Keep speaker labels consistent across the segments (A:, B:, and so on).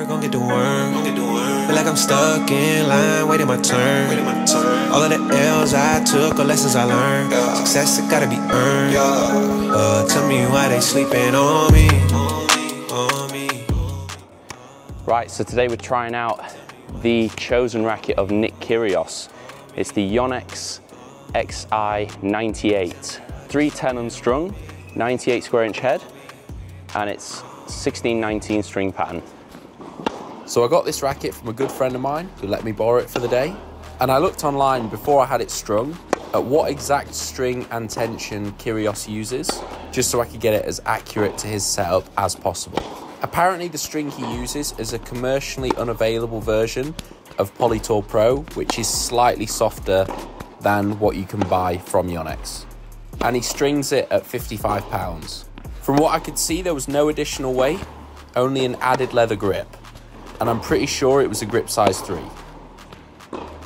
A: gon' get the worm. Feel like I'm stuck in line, waiting my turn. All of the L's I took, or lessons I learned. Success, it gotta be earned. Tell me why they sleeping on me.
B: Right, so today we're trying out the chosen racket of Nick Kyrgios. It's the Yonex XI98. 310 unstrung, 98 square inch head, and it's 16-19 string pattern. So I got this racket from a good friend of mine who let me borrow it for the day. And I looked online before I had it strung at what exact string and tension Kyrgios uses, just so I could get it as accurate to his setup as possible. Apparently the string he uses is a commercially unavailable version of Polytour Pro, which is slightly softer than what you can buy from Yonex. And he strings it at 55 pounds. From what I could see, there was no additional weight, only an added leather grip. And I'm pretty sure it was a grip size 3.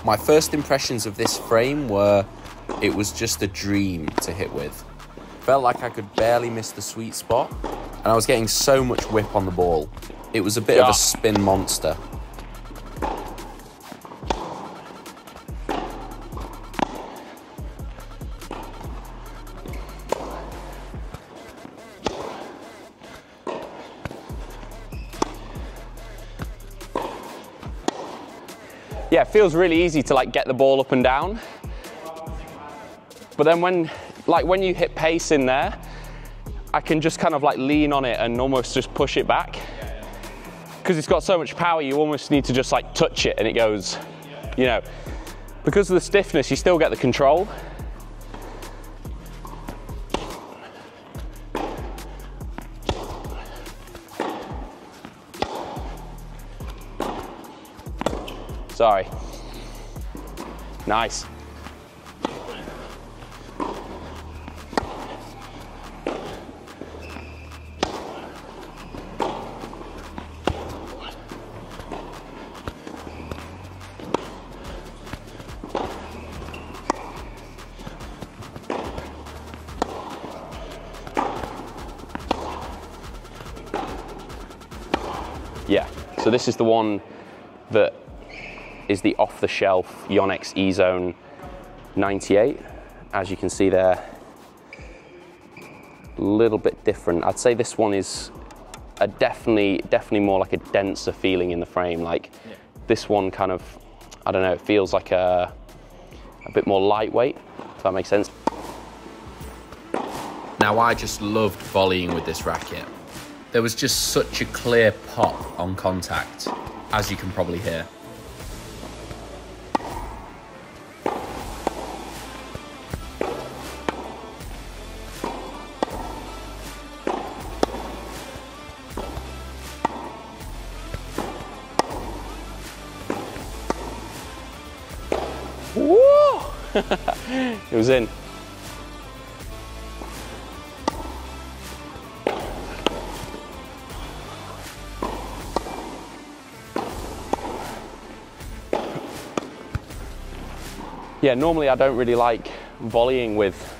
B: My first impressions of this frame were it was just a dream to hit with. Felt like I could barely miss the sweet spot, and I was getting so much whip on the ball. It was a bit of a spin monster. Yeah, it feels really easy to like get the ball up and down. But then when you hit pace in there, I can just kind of like lean on it and almost just push it back. Because it's got so much power, you almost need to just like touch it and it goes, you know. Because of the stiffness, you still get the control. Sorry. Nice. Yeah, so this is the one that is the off-the-shelf Yonex E-Zone 98. As you can see there, a little bit different. I'd say this one is a definitely more like a denser feeling in the frame. Like this one kind of, I don't know, it feels like a bit more lightweight, if that makes sense.
C: Now I just loved volleying with this racket. There was just such a clear pop on contact, as you can probably hear.
B: Woo! It was in. Yeah, normally I don't really like volleying with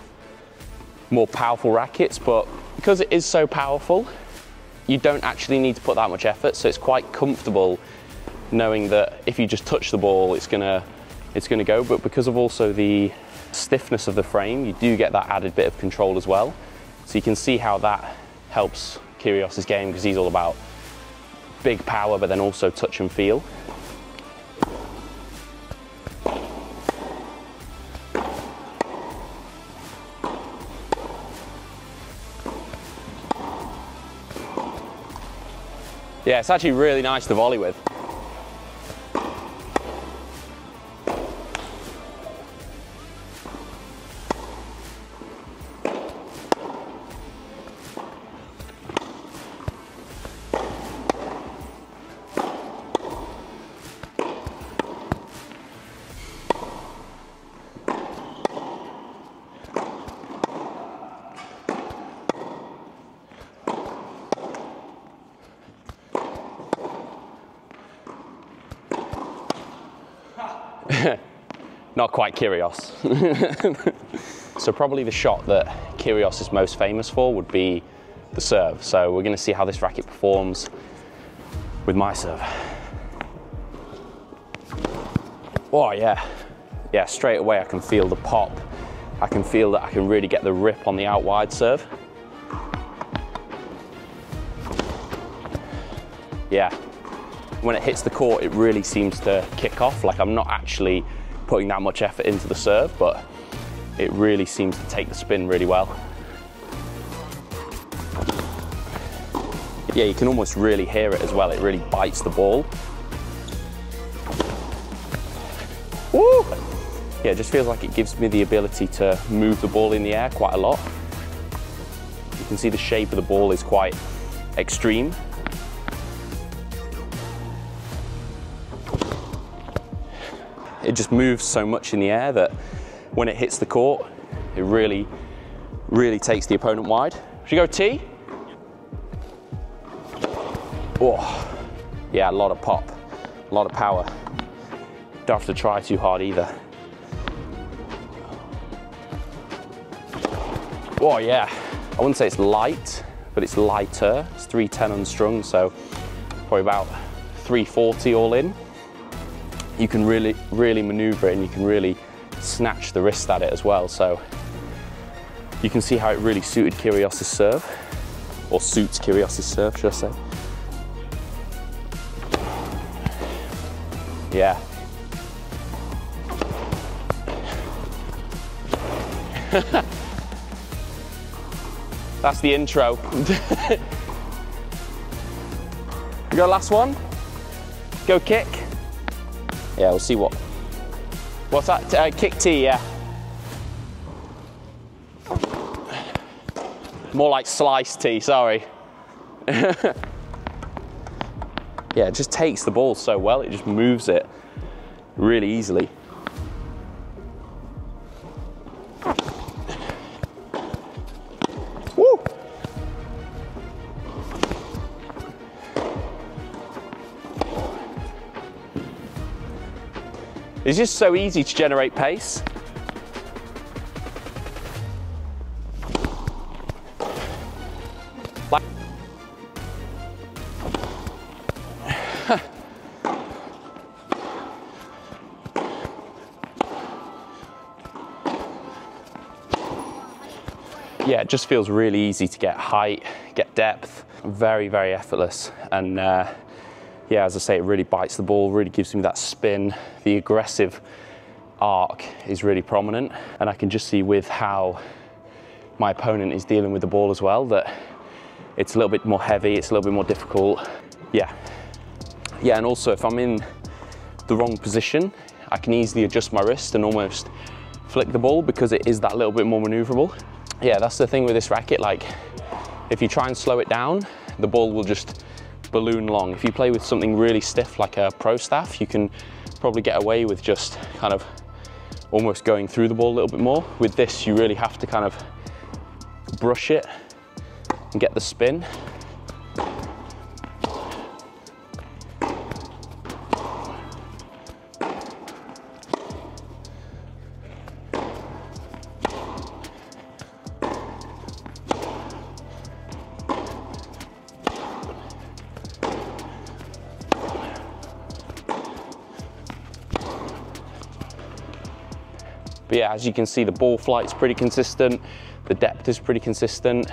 B: more powerful rackets, but because it is so powerful, you don't actually need to put that much effort, so it's quite comfortable knowing that if you just touch the ball, it's gonna go. But because of also the stiffness of the frame, you do get that added bit of control as well. So you can see how that helps Kyrgios' game, because he's all about big power, but then also touch and feel. Yeah, it's actually really nice to volley with. Not quite Kyrgios. So probably the shot that Kyrgios is most famous for would be the serve. So we're going to see how this racket performs with my serve. Oh yeah. Yeah, straight away I can feel the pop. I can feel that I can really get the rip on the out wide serve. Yeah, when it hits the court, it really seems to kick off. Like I'm not actually putting that much effort into the serve, but it really seems to take the spin really well. Yeah, you can almost really hear it as well. It really bites the ball. Woo! Yeah, it just feels like it gives me the ability to move the ball in the air quite a lot. You can see the shape of the ball is quite extreme. It just moves so much in the air that when it hits the court, it really, really takes the opponent wide. Should you go tee? Oh, yeah, a lot of pop, a lot of power. Don't have to try too hard either. Oh yeah, I wouldn't say it's light, but it's lighter. It's 310 unstrung, so probably about 340 all in. You can really, really maneuver it and you can really snatch the wrist at it as well. So you can see how it really suited Kyrgios' serve, or suits Kyrgios' serve, should I say. Yeah. That's the intro. You go last one? Go kick? Yeah, we'll see what. What's that? Kick tee, yeah. More like slice tee, sorry. Yeah, it just takes the ball so well. It just moves it really easily. Woo! It's just so easy to generate pace. Yeah, it just feels really easy to get height, get depth, very, very effortless. And yeah, as I say, it really bites the ball, really gives me that spin. The aggressive arc is really prominent. And I can just see with how my opponent is dealing with the ball as well, that it's a little bit more heavy, it's a little bit more difficult. Yeah. Yeah, and also if I'm in the wrong position, I can easily adjust my wrist and almost flick the ball because it is that little bit more maneuverable. Yeah, that's the thing with this racket, like if you try and slow it down, the ball will just balloon long. If you play with something really stiff like a pro staff, you can probably get away with just kind of almost going through the ball a little bit more. With this, you really have to kind of brush it and get the spin. But yeah, as you can see, the ball flight's pretty consistent, the depth is pretty consistent.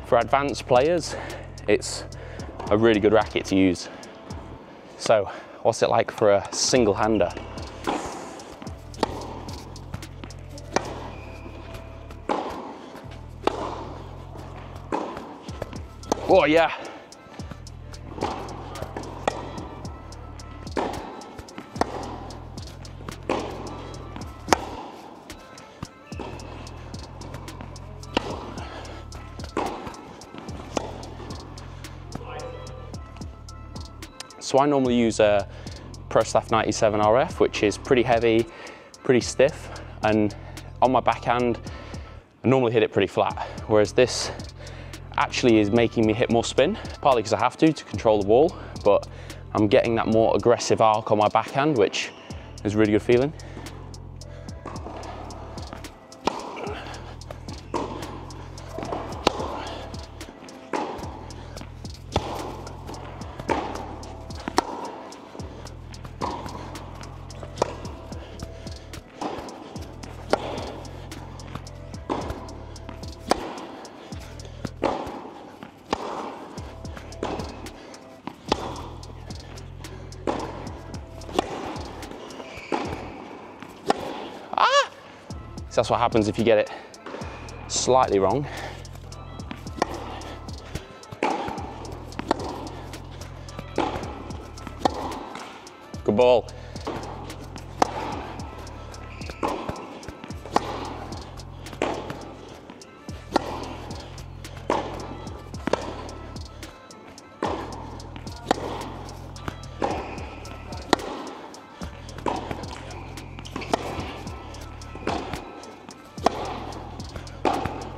B: For advanced players, it's a really good racket to use. So, what's it like for a single-hander? Oh yeah. So I normally use a Pro Staff 97 RF, which is pretty heavy, pretty stiff, and on my backhand, I normally hit it pretty flat, whereas this actually is making me hit more spin, partly because I have to control the ball, but I'm getting that more aggressive arc on my backhand, which is a really good feeling. So that's what happens if you get it slightly wrong. Good ball.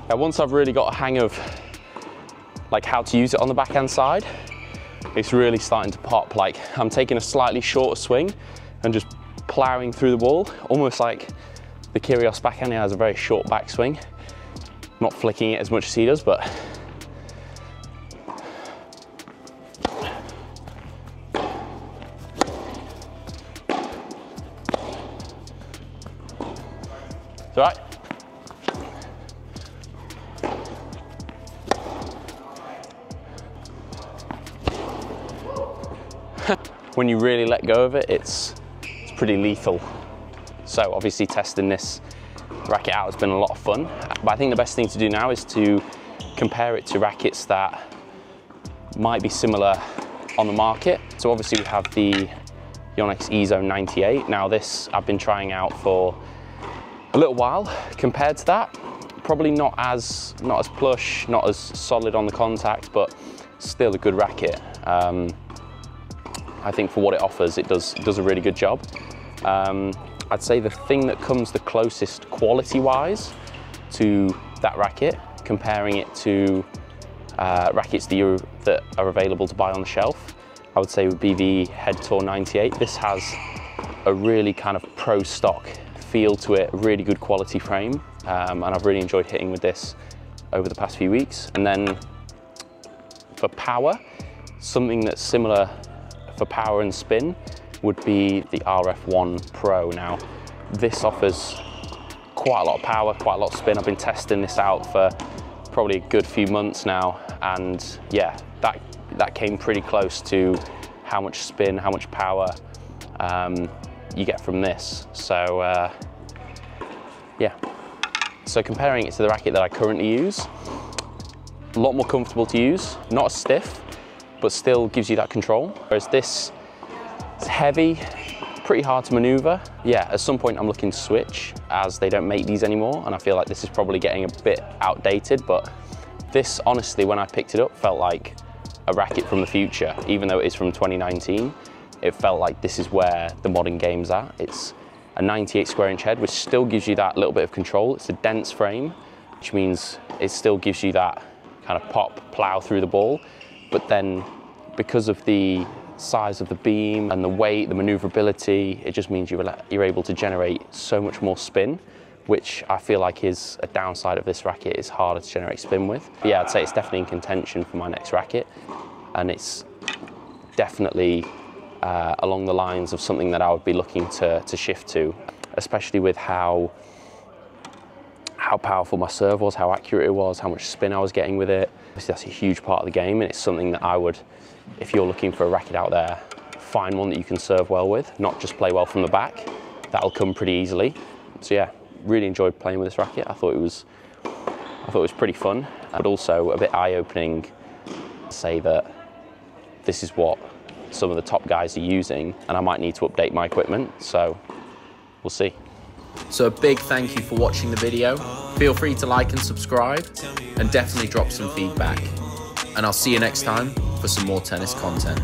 B: Now, once I've really got a hang of like how to use it on the backhand side, it's really starting to pop. Like, I'm taking a slightly shorter swing and just ploughing through the ball, almost like the Kyrgios backhand. He has a very short backswing. Not flicking it as much as he does, but it's all right. When you really let go of it, it's pretty lethal. So obviously testing this racket out has been a lot of fun, but I think the best thing to do now is to compare it to rackets that might be similar on the market. So obviously we have the Yonex E-Zone 98. Now this I've been trying out for a little while. Compared to that, probably not as plush, not as solid on the contact, but still a good racket. I think for what it offers, it does a really good job. I'd say the thing that comes the closest quality-wise to that racket, comparing it to rackets that are available to buy on the shelf, I would say would be the Head Tour 98. This has a really kind of pro stock feel to it, a really good quality frame, and I've really enjoyed hitting with this over the past few weeks. And then for power, something that's similar for power and spin would be the RF1 Pro. Now, this offers quite a lot of power, quite a lot of spin. I've been testing this out for probably a good few months now, and yeah, that came pretty close to how much spin, how much power you get from this. So yeah, so comparing it to the racket that I currently use, a lot more comfortable to use, not as stiff, but still gives you that control. Whereas this is heavy, pretty hard to maneuver. Yeah, at some point I'm looking to switch, as they don't make these anymore, and I feel like this is probably getting a bit outdated, but this, honestly, when I picked it up, felt like a racket from the future. Even though it is from 2019, it felt like this is where the modern game's at. It's a 98 square inch head, which still gives you that little bit of control. It's a dense frame, which means it still gives you that kind of pop, plow through the ball. But then, because of the size of the beam and the weight, the maneuverability, it just means you're able to generate so much more spin, which I feel like is a downside of this racket. It's harder to generate spin with. But yeah, I'd say it's definitely in contention for my next racket, and it's definitely along the lines of something that I would be looking to shift to, especially with how powerful my serve was, how accurate it was, how much spin I was getting with it. Obviously, that's a huge part of the game, and it's something that I would, if you're looking for a racket out there, find one that you can serve well with, not just play well from the back. That'll come pretty easily. So yeah, really enjoyed playing with this racket. I thought it was pretty fun, but also a bit eye-opening to say that this is what some of the top guys are using, and I might need to update my equipment, so we'll see.
C: So a big thank you for watching the video. Feel free to like and subscribe, and definitely drop some feedback. And I'll see you next time for some more tennis content.